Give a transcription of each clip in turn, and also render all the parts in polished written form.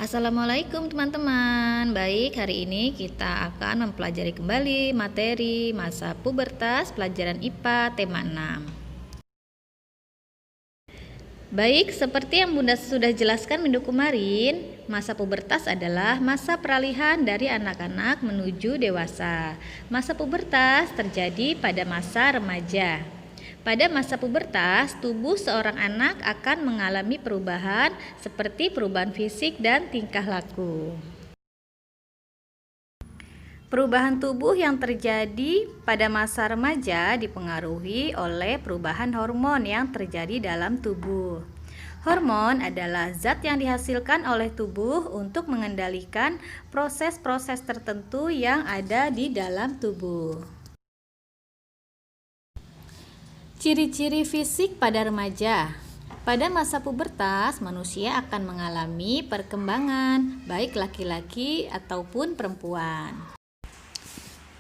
Assalamualaikum teman-teman. Baik, hari ini kita akan mempelajari kembali materi masa pubertas pelajaran IPA tema 6. Baik, seperti yang Bunda sudah jelaskan minggu kemarin, masa pubertas adalah masa peralihan dari anak-anak menuju dewasa. Masa pubertas terjadi pada masa remaja. Pada masa pubertas, tubuh seorang anak akan mengalami perubahan seperti perubahan fisik dan tingkah laku. Perubahan tubuh yang terjadi pada masa remaja dipengaruhi oleh perubahan hormon yang terjadi dalam tubuh. Hormon adalah zat yang dihasilkan oleh tubuh untuk mengendalikan proses-proses tertentu yang ada di dalam tubuh. Ciri-ciri fisik pada remaja. Pada masa pubertas, manusia akan mengalami perkembangan, baik laki-laki ataupun perempuan.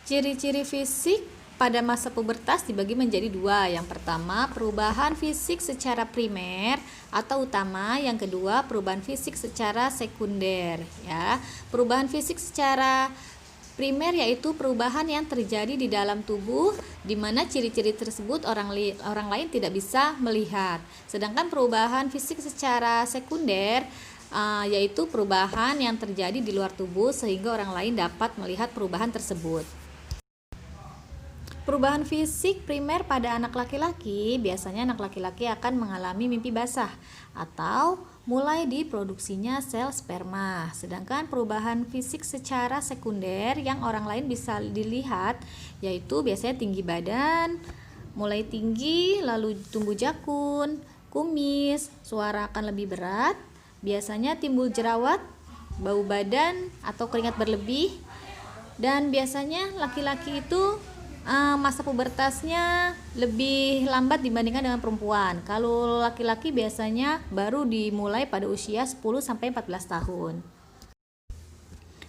Ciri-ciri fisik pada masa pubertas dibagi menjadi dua. Yang pertama, perubahan fisik secara primer atau utama. Yang kedua, perubahan fisik secara sekunder. Perubahan fisik secara primer yaitu perubahan yang terjadi di dalam tubuh, di mana ciri-ciri tersebut orang lain tidak bisa melihat. Sedangkan perubahan fisik secara sekunder yaitu perubahan yang terjadi di luar tubuh sehingga orang lain dapat melihat perubahan tersebut. Perubahan fisik primer pada anak laki-laki, biasanya anak laki-laki akan mengalami mimpi basah atau mulai diproduksinya sel sperma. Sedangkan perubahan fisik secara sekunder yang orang lain bisa dilihat yaitu biasanya tinggi badan, mulai tinggi, lalu tumbuh jakun, kumis, suara akan lebih berat, biasanya timbul jerawat, bau badan atau keringat berlebih, dan biasanya laki-laki itu masa pubertasnya lebih lambat dibandingkan dengan perempuan. Kalau laki-laki biasanya baru dimulai pada usia 10-14 tahun.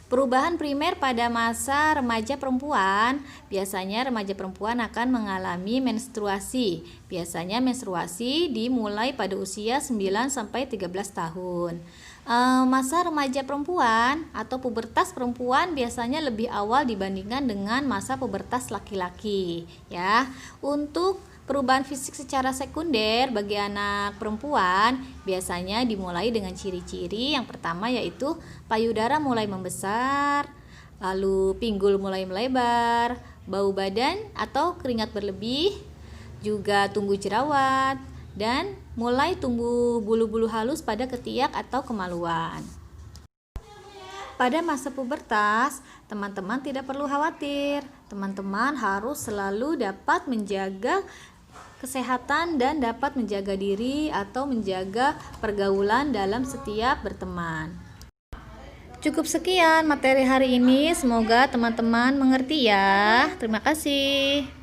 Perubahan primer pada masa remaja perempuan, biasanya remaja perempuan akan mengalami menstruasi. Biasanya menstruasi dimulai pada usia 9-13 tahun. Masa remaja perempuan atau pubertas perempuan biasanya lebih awal dibandingkan dengan masa pubertas laki-laki. Untuk perubahan fisik secara sekunder bagi anak perempuan biasanya dimulai dengan ciri-ciri yang pertama yaitu payudara mulai membesar, lalu pinggul mulai melebar, bau badan atau keringat berlebih, juga tumbuh jerawat, dan mulai tumbuh bulu-bulu halus pada ketiak atau kemaluan. Pada masa pubertas, teman-teman tidak perlu khawatir. Teman-teman harus selalu dapat menjaga kesehatan dan dapat menjaga diri atau menjaga pergaulan dalam setiap berteman. Cukup sekian materi hari ini, semoga teman-teman mengerti ya. Terima kasih.